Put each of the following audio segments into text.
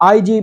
IG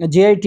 JIT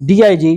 DIG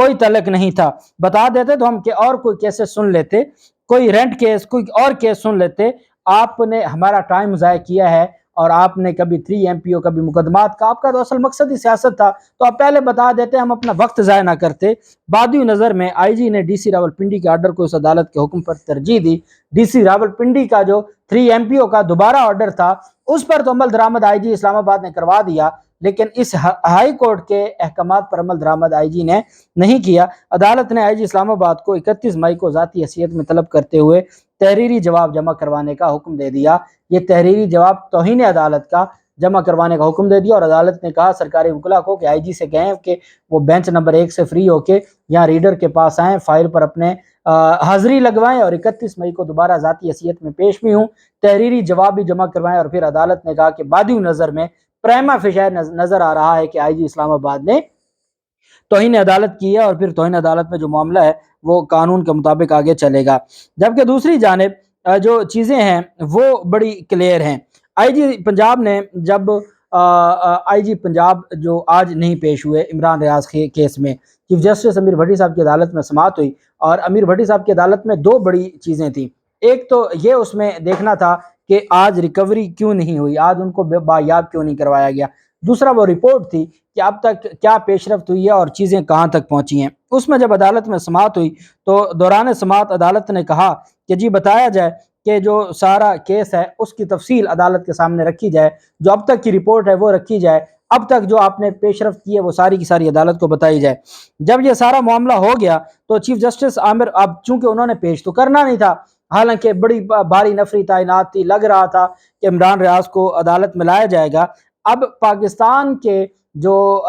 کوئی تعلق نہیں تھا، بتا دیتے تو ہم کہ اور کوئی کیسز سن لیتے، کوئی رینٹ کیس، کوئی اور کیس سن لیتے۔ آپ نے ہمارا ٹائم ضائع کیا ہے، اور آپ نے کبھی 3 MPO کبھی مقدمات کا، آپ کا تو اصل مقصد ہی سیاست تھا، تو آپ پہلے بتا دیتے، ہم اپنا وقت ضائع نہ کرتے۔ بادی نظر میں آئی جی نے ڈی سی راولپنڈی کے آرڈر کو اس عدالت کے حکم پر ترجیح دی۔ ڈی سی راولپنڈی کا جو 3 MPO کا دوبارہ آرڈر تھا، اس پر تو عمل درآمد آئی جی اسلام آباد نے کروا دیا، لیکن اس ہائی کورٹ کے احکامات پر عمل درآمد آئی جی نے نہیں کیا۔ عدالت نے آئی جی اسلام آباد کو 31 مئی کو ذاتی حیثیت میں طلب کرتے ہوئے تحریری جواب جمع کروانے کا حکم دے دیا۔ یہ تحریری جواب توہین عدالت کا جمع کروانے کا حکم دے دیا، اور عدالت نے کہا سرکاری وکلا کو کہ آئی جی سے کہیں کہ وہ بینچ نمبر 1 سے فری ہو کے یہاں ریڈر کے پاس آئیں، فائل پر اپنے حاضری لگوائیں، اور 31 مئی کو دوبارہ ذاتی حیثیت میں پیش بھی ہوں، تحریری جواب بھی جمع کروائیں۔ اور پھر عدالت نے کہا کہ بادی نظر میں پریما فیشی نظر آ رہا ہے کہ آئی جی اسلام آباد نے توہین عدالت کی ہے، اور پھر توہین عدالت میں جو معاملہ ہے وہ قانون کے مطابق آگے چلے گا۔ جبکہ دوسری جانب جو چیزیں ہیں وہ بڑی کلیئر ہیں۔ آئی جی پنجاب نے جب آئی جی پنجاب جو آج نہیں پیش ہوئے عمران ریاض کیس میں، چیف جسٹس امیر بھٹی صاحب کی عدالت میں سماعت ہوئی، اور امیر بھٹی صاحب کی عدالت میں 2 بڑی چیزیں تھیں۔ ایک تو یہ اس میں دیکھنا تھا کہ آج ریکوری کیوں نہیں ہوئی، آج ان کو بایاب کیوں نہیں کروایا گیا۔ دوسرا وہ رپورٹ تھی کہ اب تک کیا پیش رفت ہوئی ہے اور چیزیں کہاں تک پہنچی ہیں۔ اس میں جب عدالت میں سماعت ہوئی تو دوران سماعت عدالت نے کہا کہ جی بتایا جائے کہ جو سارا کیس ہے اس کی تفصیل عدالت کے سامنے رکھی جائے، جو اب تک کی رپورٹ ہے وہ رکھی جائے، اب تک جو آپ نے پیش رفت کی ہے وہ ساری کی ساری عدالت کو بتائی جائے۔ جب یہ سارا معاملہ ہو گیا تو چیف جسٹس عامر، اب چونکہ انہوں نے پیش تو کرنا نہیں تھا، حالانکہ بڑی بھاری نفری تعینات تھی، لگ رہا تھا کہ عمران ریاض کو عدالت میں لایا جائے گا۔ اب پاکستان کے جو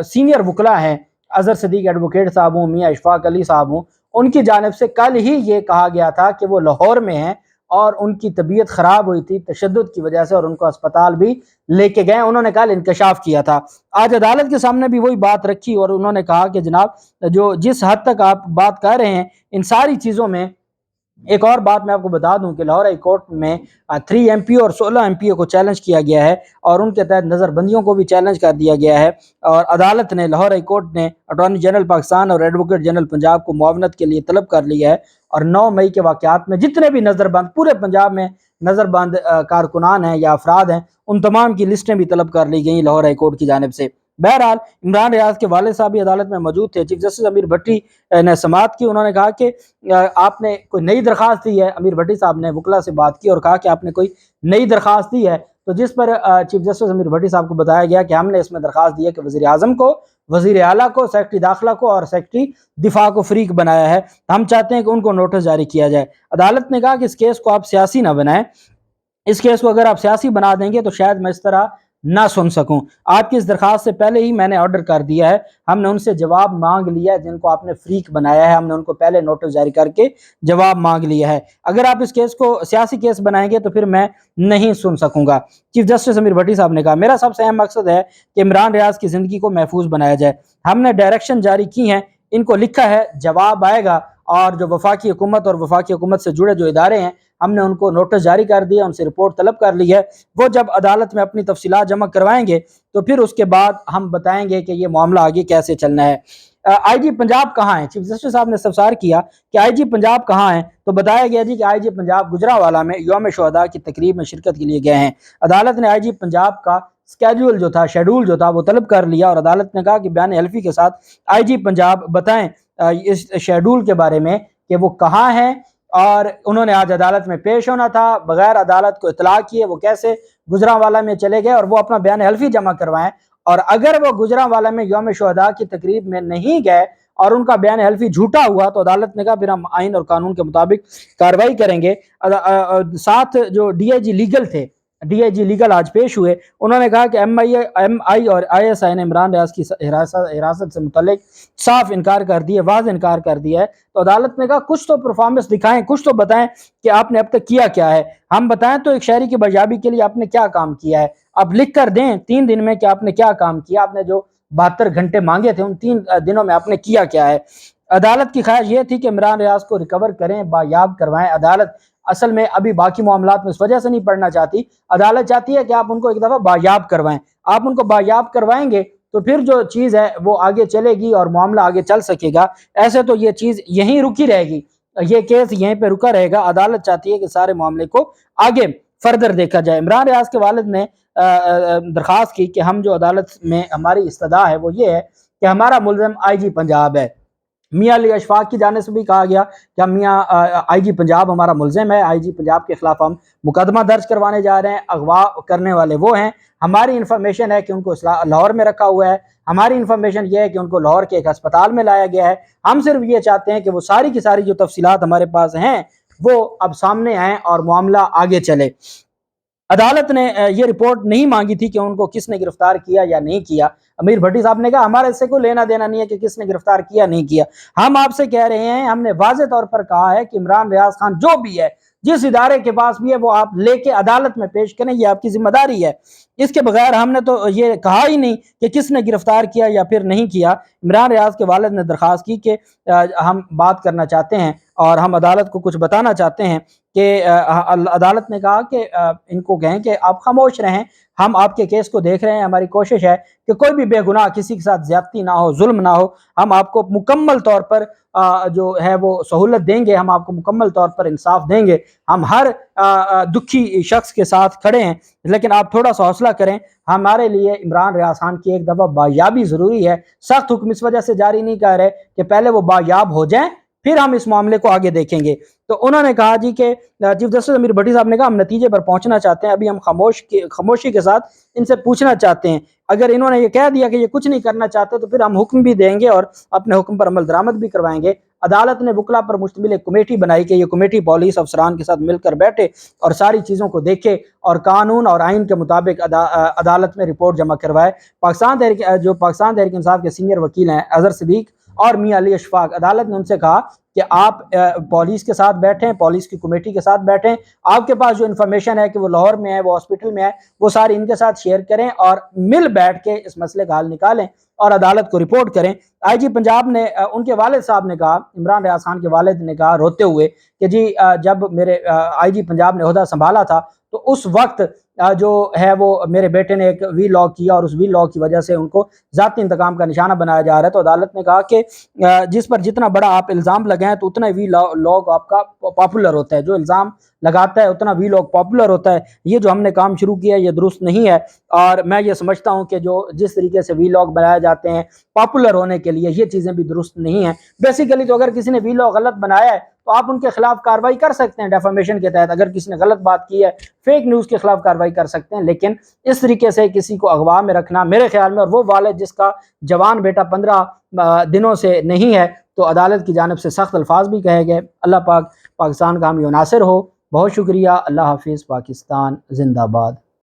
سینئر وکلا ہیں، اظہر صدیق ایڈوکیٹ صاحب ہوں، میاں اشفاق علی صاحب ہوں، ان کی جانب سے کل ہی یہ کہا گیا تھا کہ وہ لاہور میں ہیں اور ان کی طبیعت خراب ہوئی تھی تشدد کی وجہ سے، اور ان کو اسپتال بھی لے کے گئے، انہوں نے کل انکشاف کیا تھا۔ آج عدالت کے سامنے بھی وہی بات رکھی، اور انہوں نے کہا کہ جناب جو جس حد تک آپ بات کر رہے ہیں ان ساری چیزوں میں، ایک اور بات میں آپ کو بتا دوں کہ لاہور ہائی کورٹ میں 3 MPO اور 16 MPO کو چیلنج کیا گیا ہے، اور ان کے تحت نظر بندیوں کو بھی چیلنج کر دیا گیا ہے، اور عدالت نے، لاہور ہائی کورٹ نے اٹارنی جنرل پاکستان اور ایڈوکیٹ جنرل پنجاب کو معاونت کے لیے طلب کر لیا ہے، اور 9 مئی کے واقعات میں جتنے بھی نظر بند پورے پنجاب میں نظر بند کارکنان ہیں یا افراد ہیں، ان تمام کی لسٹیں بھی طلب کر لی گئیں لاہور ہائی کورٹ کی جانب سے۔ بہرحال عمران ریاض کے والد صاحب بھی عدالت میں موجود تھے، چیف جسٹس امیر بھٹی نے سماعت کی، انہوں نے کہا کہ آپ نے کوئی نئی درخواست دی ہے، امیر بھٹی صاحب نے وکلا سے بات کی اور کہا کہ آپ نے کوئی نئی درخواست دی ہے، تو جس پر چیف جسٹس امیر بھٹی صاحب کو بتایا گیا کہ ہم نے اس میں درخواست دی ہے کہ وزیر اعظم کو، وزیر اعلیٰ کو، سیکرٹری داخلہ کو اور سیکرٹری دفاع کو فریق بنایا ہے، ہم چاہتے ہیں کہ ان کو نوٹس جاری کیا جائے۔ عدالت نے کہا کہ اس کیس کو آپ سیاسی نہ بنائیں، اس کیس کو اگر آپ سیاسی بنا دیں گے تو شاید میں اس طرح نہ سن سکوں، آپ کی اس درخواست سے پہلے ہی میں نے آرڈر کر دیا ہے، ہم نے ان سے جواب مانگ لیا ہے، جن کو آپ نے فریق بنایا ہے ہم نے ان کو پہلے نوٹس جاری کر کے جواب مانگ لیا ہے، اگر آپ اس کیس کو سیاسی کیس بنائیں گے تو پھر میں نہیں سن سکوں گا۔ چیف جسٹس امیر بھٹی صاحب نے کہا میرا سب سے اہم مقصد ہے کہ عمران ریاض کی زندگی کو محفوظ بنایا جائے، ہم نے ڈائریکشن جاری کی ہیں، ان کو لکھا ہے، جواب آئے گا، اور جو وفاقی حکومت اور وفاقی حکومت سے جڑے جو ادارے ہیں ہم نے ان کو نوٹس جاری کر دیا، ان سے رپورٹ طلب کر لی ہے، وہ جب عدالت میں اپنی تفصیلات جمع کروائیں گے تو پھر اس کے بعد ہم بتائیں گے کہ یہ معاملہ آگے کیسے چلنا ہے۔ آئی جی پنجاب کہاں ہیں؟ چیف جسٹس صاحب نے استفسار کیا کہ آئی جی پنجاب کہاں ہیں، تو بتایا گیا جی کہ آئی جی پنجاب گجرانوالہ میں یوم شہداء کی تقریب میں شرکت کے لیے گئے ہیں۔ عدالت نے آئی جی پنجاب کا شیڈول جو تھا وہ طلب کر لیا، اور عدالت نے کہا کہ بیان حلفی کے ساتھ آئی جی پنجاب بتائیں اس شیڈول کے بارے میں کہ وہ کہاں ہیں، اور انہوں نے آج عدالت میں پیش ہونا تھا، بغیر عدالت کو اطلاع کیے وہ کیسے گجرانوالہ میں چلے گئے، اور وہ اپنا بیان حلفی جمع کروائیں، اور اگر وہ گجرانوالہ میں یوم شہداء کی تقریب میں نہیں گئے اور ان کا بیان حلفی جھوٹا ہوا تو عدالت نے کہا پھر ہم آئین اور قانون کے مطابق کارروائی کریں گے۔ ساتھ جو ڈی آئی جی لیگل تھے، ڈی آئی جی لیگل آج پیش ہوئے، انہوں نے کہا کہ ایم آئی اور آئی ایس آئی نے عمران ریاض کی حراست سے متعلق صاف انکار کر دیا، واضح انکار کر دیا ہے، تو عدالت نے کہا کچھ تو پرفارمنس دکھائیں، کچھ تو بتائیں کہ آپ نے اب تک کیا کیا ہے، ہم بتائیں تو ایک شہری کی بازیابی کے لیے آپ نے کیا کام کیا ہے، آپ لکھ کر دیں 3 دن میں کہ آپ نے کیا کام کیا، آپ نے جو 72 گھنٹے مانگے تھے ان 3 دنوں میں آپ نے کیا کیا ہے۔ عدالت کی خواہش یہ تھی کہ عمران ریاض کو ریکور کریں، بایاب کروائیں۔ عدالت اصل میں ابھی باقی معاملات میں اس وجہ سے نہیں پڑھنا چاہتی، عدالت چاہتی ہے کہ آپ ان کو ایک دفعہ بایاب کروائیں، آپ ان کو بایاب کروائیں گے تو پھر جو چیز ہے وہ آگے چلے گی اور معاملہ آگے چل سکے گا. ایسے تو یہ چیز یہیں رکی رہے گی, یہ کیس یہیں پہ رکا رہے گا. عدالت چاہتی ہے کہ سارے معاملے کو آگے فردر دیکھا جائے. عمران ریاض کے والد نے درخواست کی کہ ہم جو عدالت میں ہماری استدعا ہے وہ یہ ہے کہ ہمارا ملزم آئی جی پنجاب ہے. میاں علی اشفاق کی جانب سے بھی کہا گیا کہ میاں آئی جی پنجاب ہمارا ملزم ہے, آئی جی پنجاب کے خلاف ہم مقدمہ درج کروانے جا رہے ہیں, اغوا کرنے والے وہ ہیں. ہماری انفارمیشن ہے کہ ان کو لاہور میں رکھا ہوا ہے, ہماری انفارمیشن یہ ہے کہ ان کو لاہور کے ایک ہسپتال میں لایا گیا ہے. ہم صرف یہ چاہتے ہیں کہ وہ ساری کی ساری جو تفصیلات ہمارے پاس ہیں وہ اب سامنے آئیں اور معاملہ آگے چلے. عدالت نے یہ رپورٹ نہیں مانگی تھی کہ ان کو کس نے گرفتار کیا یا نہیں کیا. امیر بھٹی صاحب نے کہا ہمارا اس سے کوئی لینا دینا نہیں ہے کہ کس نے گرفتار کیا نہیں کیا. ہم آپ سے کہہ رہے ہیں, ہم نے واضح طور پر کہا ہے کہ عمران ریاض خان جو بھی ہے, جس ادارے کے پاس بھی ہے, وہ آپ لے کے عدالت میں پیش کریں, یہ آپ کی ذمہ داری ہے. اس کے بغیر ہم نے تو یہ کہا ہی نہیں کہ کس نے گرفتار کیا یا پھر نہیں کیا. عمران ریاض کے والد نے درخواست کی کہ ہم بات کرنا چاہتے ہیں اور ہم عدالت کو کچھ بتانا چاہتے ہیں. کہ عدالت نے کہا کہ ان کو کہیں کہ آپ خاموش رہیں, ہم آپ کے کیس کو دیکھ رہے ہیں, ہماری کوشش ہے کہ کوئی بھی بے گناہ کسی کے ساتھ زیادتی نہ ہو, ظلم نہ ہو. ہم آپ کو مکمل طور پر جو ہے وہ سہولت دیں گے, ہم آپ کو مکمل طور پر انصاف دیں گے. ہم ہر دکھی شخص کے ساتھ کھڑے ہیں, لیکن آپ تھوڑا سا حوصلہ کریں. ہمارے لیے عمران ریاض خان کی ایک دفعہ بایابی ضروری ہے. سخت حکم اس وجہ سے جاری نہیں کر رہے کہ پہلے وہ بایاب ہو جائیں پھر ہم اس معاملے کو آگے دیکھیں گے. تو انہوں نے کہا جی کہ چیف جسٹس امیر بھٹی صاحب نے کہا ہم نتیجے پر پہنچنا چاہتے ہیں, ابھی ہم خاموشی کے ساتھ ان سے پوچھنا چاہتے ہیں. اگر انہوں نے یہ کہہ دیا کہ یہ کچھ نہیں کرنا چاہتے تو پھر ہم حکم بھی دیں گے اور اپنے حکم پر عمل درآمد بھی کروائیں گے. عدالت نے وکلا پر مشتمل ایک کمیٹی بنائی کہ یہ کمیٹی پولیس افسران کے ساتھ مل کر بیٹھے اور ساری چیزوں کو دیکھے اور قانون اور آئین کے مطابق عدالت میں رپورٹ جمع کروائے. پاکستان تحریک انصاف کے سینئر وکیل ہیں اظہر صدیق اور میاں علی اشفاق, عدالت نے ان سے کہا کہ آپ پولیس کے ساتھ بیٹھیں, پولیس کی کمیٹی کے ساتھ بیٹھیں, آپ کے پاس جو انفارمیشن ہے کہ وہ لاہور میں ہے, وہ ہاسپٹل میں ہے, وہ ساری ان کے ساتھ شیئر کریں اور مل بیٹھ کے اس مسئلے کا حل نکالیں اور عدالت کو رپورٹ کریں. آئی جی پنجاب نے, ان کے والد صاحب نے کہا, عمران ریاض خان کے والد نے کہا روتے ہوئے کہ جی جب میرے آئی جی پنجاب نے عہدہ سنبھالا تھا تو اس وقت جو ہے وہ میرے بیٹے نے ایک وی لاگ کیا اور اس وی لاگ کی وجہ سے ان کو ذاتی انتقام کا نشانہ بنایا جا رہا ہے. تو عدالت نے کہا کہ جس پر جتنا بڑا آپ الزام لگائیں تو اتنا وی لاگ آپ کا پاپولر ہوتا ہے, جو الزام لگاتا ہے اتنا وی لاگ پاپولر ہوتا ہے. یہ جو ہم نے کام شروع کیا ہے یہ درست نہیں ہے, اور میں یہ سمجھتا ہوں کہ جس طریقے سے وی لاگ بنائے جاتے ہیں پاپولر ہونے کے لیے, یہ چیزیں بھی درست نہیں ہیں. بیسیکلی تو اگر کسی نے وی لاگ غلط بنایا ہے تو آپ ان کے خلاف کارروائی کر سکتے ہیں ڈیفامیشن کے تحت. اگر کسی نے غلط بات کی ہے, فیک نیوز کے خلاف کارروائی کر سکتے ہیں, لیکن اس طریقے سے کسی کو اغوا میں رکھنا میرے خیال میں, اور وہ والد جس کا جوان بیٹا 15 دنوں سے نہیں ہے, تو عدالت کی جانب سے سخت الفاظ بھی کہے گئے. اللہ پاک پاکستان کا حامی و ناصر ہو. بہت شکریہ. اللہ حافظ. پاکستان زندہ باد.